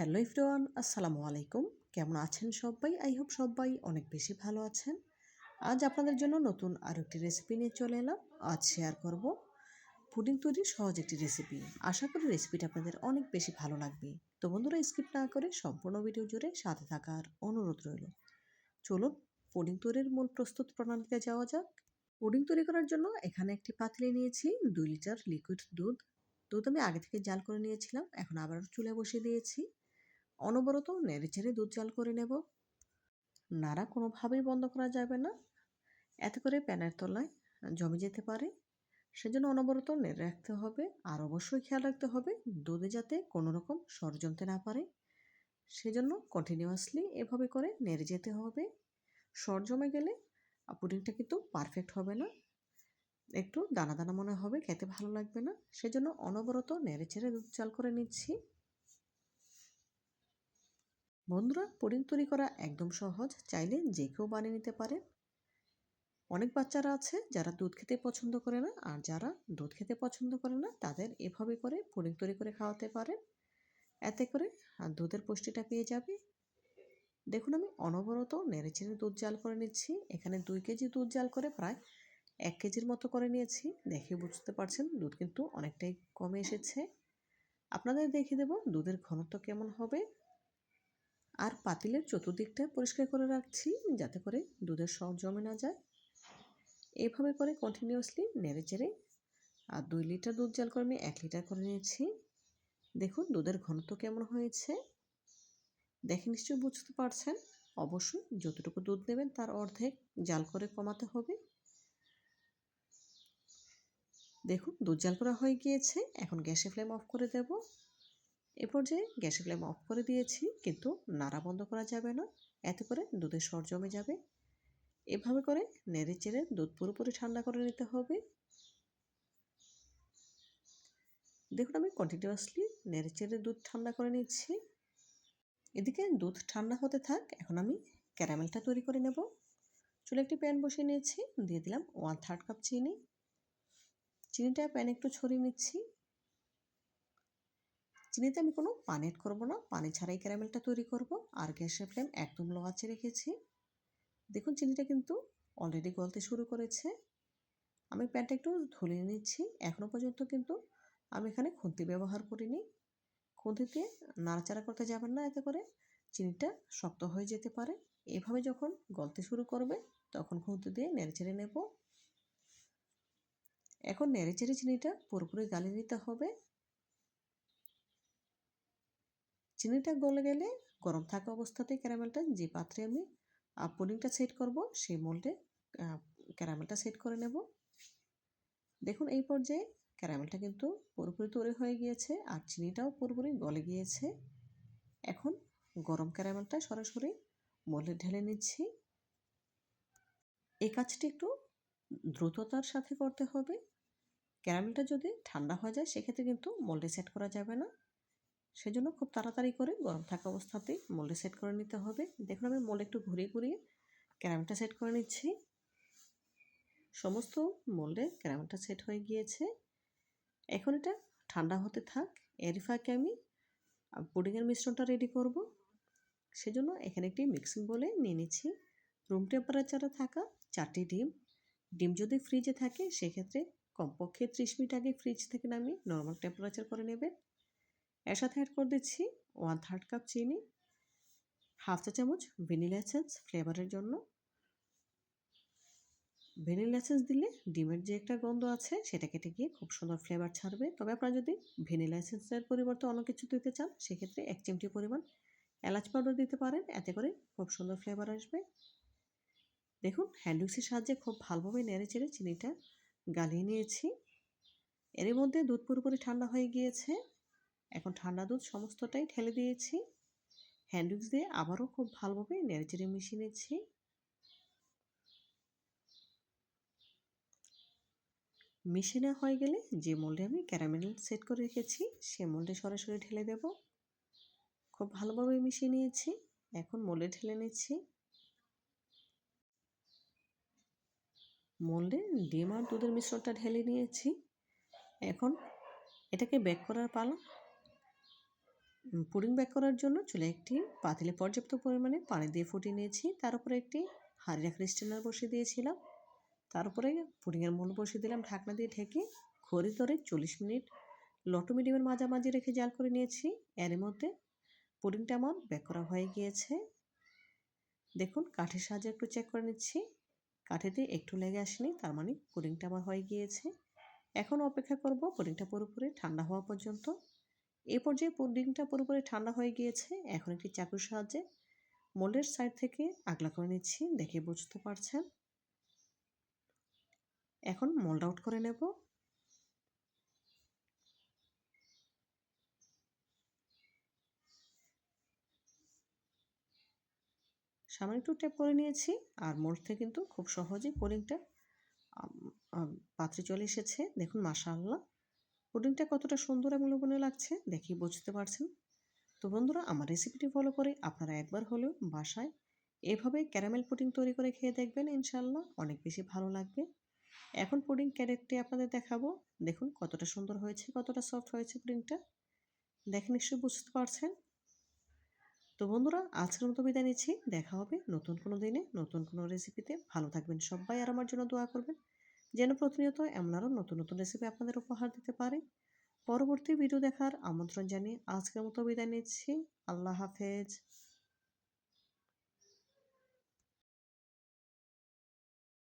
Hello everyone, আসসালামু আলাইকুম। কেমন আছেন সবাই? আই হোপ সবাই অনেক বেশি ভালো আছেন। আজ আপনাদের জন্য নতুন আরও একটি রেসিপি নিয়ে চলে এলাম। আজ শেয়ার করব পুডিং তৈরির সহজ একটি রেসিপি। আশা করি রেসিপিটা আপনাদের অনেক বেশি ভালো লাগবে। তো বন্ধুরা, স্কিপ না করে সম্পূর্ণ ভিডিও জুড়ে সাথে থাকার অনুরোধ রইল। চলুন পুডিং তৈরির মূল প্রস্তুত প্রণালীতে যাওয়া যাক। পুডিং তৈরি করার জন্য এখানে একটি পাতিলে নিয়েছি 2 লিটার লিকুইড দুধ। দুধ আমি আগে থেকে জাল করে নিয়েছিলাম, এখন আবার চুলায় বসিয়ে দিয়েছি। অনবরত নেড়েচেড়ে দুধ জাল করে নেব। নাড়া কোনোভাবেই বন্ধ করা যাবে না, এতে করে প্যানের তলায় জমে যেতে পারে। সেজন্য অনবরত নেড়ে রাখতে হবে। আর অবশ্যই খেয়াল রাখতে হবে দুধে যাতে কোনো রকম সর জমতে না পারে। সেজন্য কন্টিনিউয়াসলি এভাবে করে নেড়ে যেতে হবে। সর জমে গেলে পুডিংটা কিন্তু পারফেক্ট হবে না, একটু দানা দানা মনে হবে, খেতে ভালো লাগবে না। সেজন্য অনবরত নেড়েচেড়ে দুধ জাল করে নিচ্ছি। বন্ধুরা, পুডিং তৈরি করা একদম সহজ, চাইলে যে কেউ বানিয়ে নিতে পারে। অনেক বাচ্চারা আছে যারা দুধ খেতে পছন্দ করে না, আর যারা দুধ খেতে পছন্দ করে না তাদের এভাবে করে পুডিং তৈরি করে খাওয়াতে পারে। এতে করে দুধের পুষ্টিটা পেয়ে যাবে। দেখুন, আমি অনবরত নেড়েচেড়ে দুধ জাল করে নিচ্ছি। এখানে 2 কেজি দুধ জাল করে প্রায় 1 কেজির মতো করে নিয়েছি। দেখে বুঝতে পারছেন দুধ কিন্তু অনেকটাই কমে এসেছে। আপনাদের দেখিয়ে দেব দুধের ঘনত্ব কেমন হবে। আর পাতিলের চতুর্দিকটা পরিষ্কার করে রাখছি যাতে করে দুধের সর জমে না যায়। এইভাবে করে কন্টিনিউয়াসলি নেড়েচেড়ে 2 লিটার দুধ জাল করে আমি 1 লিটার করে নিয়েছি। দেখুন দুধের ঘনত্ব কেমন হয়েছে, দেখে নিশ্চয়ই বুঝতে পারছেন। অবশ্যই যতটুকু দুধ নেবেন তার অর্ধেক জাল করে কমাতে হবে। দেখুন দুধ জাল করা হয়ে গিয়েছে, এখন গ্যাসের ফ্লেম অফ করে দেব। এ পর্যায়ে গ্যাসের ফ্লেম অফ করে দিয়েছি, কিন্তু নাড়া বন্ধ করা যাবে না, এতে করে দুধের সর জমে যাবে। এভাবে করে নেড়েচেড়ে দুধ পুরোপুরি ঠান্ডা করে নিতে হবে। দেখুন আমি কন্টিনিউয়াসলি নেড়েচেড়ে দুধ ঠান্ডা করে নিচ্ছি। এদিকে দুধ ঠান্ডা হতে থাক, এখন আমি ক্যারামেলটা তৈরি করে নেব। চুলে একটি প্যান বসিয়ে নিয়েছি, দিয়ে দিলাম 1/3 কাপ চিনি। চিনিটা প্যানে একটু ছড়িয়ে নিচ্ছি। চিনিতে আমি কোনো পানি অ্যাড করবো না, পানি ছাড়াই ক্যারামেলটা তৈরি করব। আর গ্যাসের ফ্লেম একদম লো আঁচে রেখেছি। দেখুন চিনিটা কিন্তু অলরেডি গলতে শুরু করেছে। আমি প্যানটা একটু ধুলিয়ে নিচ্ছি। এখনও পর্যন্ত কিন্তু আমি এখানে খুন্তি ব্যবহার করিনি। খুন্তিতে নাড়াচাড়া করতে যাবেন না, এতে করে চিনিটা শক্ত হয়ে যেতে পারে। এভাবে যখন গলতে শুরু করবে তখন খুন্তি দিয়ে নেড়েচেড়ে নেব। এখন নেড়েচেড়ে চিনিটা পুরোপুরি গালিয়ে নিতে হবে। চিনিটা গলে গেলে গরম থাকা অবস্থাতেই ক্যারামেলটা, যে পাত্রে আমি পুডিংটা সেট করব সেই মোল্ডে ক্যারামেলটা সেট করে নেব। দেখুন এই পর্যায়ে ক্যারামেলটা কিন্তু পুরোপুরি তৈরি হয়ে গিয়েছে, আর চিনিটাও পুরোপুরি গলে গিয়েছে। এখন গরম ক্যারামেলটা সরাসরি মোল্ডে ঢেলে নিচ্ছি। এই কাজটি একটু দ্রুততার সাথে করতে হবে। ক্যারামেলটা যদি ঠান্ডা হয়ে যায় সেক্ষেত্রে কিন্তু মোল্ডে সেট করা যাবে না। সেজন্য খুব তাড়াতাড়ি করে গরম থাকা অবস্থাতেই মোল্ডে সেট করে নিতে হবে। দেখুন আমি মোল্ডে একটু ঘুরিয়ে ঘুরিয়ে ক্যারামেলটা সেট করে নিচ্ছি। সমস্ত মোল্ডে ক্যারামেলটা সেট হয়ে গিয়েছে। এখন এটা ঠান্ডা হতে থাক। এর ফাঁকে আমি পুডিংয়ের মিশ্রণটা রেডি করব। সেজন্য এখানে একটি মিক্সিং বোলে নিয়ে নিচ্ছি রুম টেম্পারেচারে থাকা 4টি ডিম। ডিম যদি ফ্রিজে থাকে সেক্ষেত্রে কমপক্ষে 30 মিনিট আগে ফ্রিজ থেকে নামিয়ে নর্মাল টেম্পারেচার করে নেবেন। এর সাথে অ্যাড করে দিচ্ছি 1/3 কাপ চিনি, 1/2 চা চামচ ভ্যানিলা এসেন্স ফ্লেভারের জন্য। ভ্যানিলা এসেন্স দিলে ডিমের যে একটা গন্ধ আছে সেটা কেটে গিয়ে খুব সুন্দর ফ্লেভার ছাড়বে। তবে আপনারা যদি ভ্যানিলা এসেন্সের পরিবর্তে অন্য কিছু দিতে চান সেক্ষেত্রে 1 চিমটি পরিমাণ এলাচ পাউডার দিতে পারেন, এতে করে খুব সুন্দর ফ্লেভার আসবে। দেখুন হ্যান্ড উইক্সের সাহায্যে খুব ভালোভাবে নেড়েচেড়ে চিনিটা গালিয়ে নিয়েছি। এর মধ্যে দুধ পুরোপুরি ঠান্ডা হয়ে গিয়েছে। এখন ঠান্ডা দুধ সমস্তটাই ঢেলে দিয়েছি। হ্যান্ড উইক্স দিয়ে আবারও খুব ভালোভাবে নেড়েচেড়ে মিশিয়ে নিচ্ছি। মিশিয়ে নেওয়া হয়ে গেলে যে মোল্ডে আমি ক্যারামেল সেট করে রেখেছি সে মোল্ডে সরাসরি ঢেলে দেব। খুব ভালোভাবে মিশিয়ে নিয়েছি। এখন মোল্ডে ঢেলে নিচ্ছি। মোল্ডে ডিম আর দুধের মিশ্রণটা ঢেলে নিয়েছি। এখন এটাকে বেক করার পালা। পুডিং বেক করার জন্য চুলায় একটি পাতিলে পর্যাপ্ত পরিমাণে পানি দিয়ে ফুটিয়ে নিয়েছি। তার উপরে একটি হাঁড়ি রাখার স্ট্যান্ডার বসিয়ে দিয়েছিলাম। তার উপরে পুডিংয়ের মোল্ড বসিয়ে দিলাম ঢাকনা দিয়ে ঢেকে ঘড়ি ধরে 40 মিনিট লো টু মিডিয়ামের মাঝামাঝি রেখে জাল করে নিয়েছি। এর মধ্যে পুডিংটা আমার বেক করা হয়ে গিয়েছে। দেখুন কাঠের সাহায্যে একটু চেক করে নিচ্ছি। কাঠিতে একটু লেগে আসেনি, তার মানে পুডিংটা আমার হয়ে গিয়েছে। এখন অপেক্ষা করব পুডিংটা পুরোপুরি ঠান্ডা হওয়া পর্যন্ত। এই পর্যায়ে পুডিংটা পুরোপুরি ঠান্ডা হয়ে গিয়েছে। এখন একটি চাকুর সাহায্যে মোল্ডের সাইড থেকে আগলা করে নিচ্ছি, দেখে বুঝতে পারছেন। এখন মোল্ড আউট করে নেব। সামান্য একটু ট্যাপ করে নিয়েছি আর মোল্ড থেকে কিন্তু খুব সহজেই পুডিংটা পাত্রে চলে এসেছে। দেখুন মাশাআল্লাহ পুডিংটা কতটা সুন্দর এবং লোভনীয় লাগছে, দেখেই বুঝতে পারছেন। তো বন্ধুরা, আমার রেসিপিটি ফলো করে আপনারা একবার হলেও বাসায় এভাবে ক্যারামেল পুডিং তৈরি করে খেয়ে দেখবেন, ইনশাআল্লাহ অনেক বেশি ভালো লাগবে। এখন পুডিং ক্যারেটটি আপনাদের দেখাবো। দেখুন কতটা সুন্দর হয়েছে, কতটা সফট হয়েছে পুডিংটা, দেখে নিশ্চয়ই বুঝতে পারছেন। তো বন্ধুরা, আজকের মতো বিদায় নিচ্ছি। দেখা হবে নতুন কোনো দিনে নতুন কোনো রেসিপিতে। ভালো থাকবেন সবাই আর আমার জন্য দোয়া করবেন যেন প্রতিনিয়ত এমন আরও নতুন নতুন রেসিপি আপনাদের উপহার দিতে পারি। পরবর্তী ভিডিও দেখার আমন্ত্রণ জানিয়ে আজকের মতো বিদায় নিচ্ছি। আল্লাহ হাফেজ।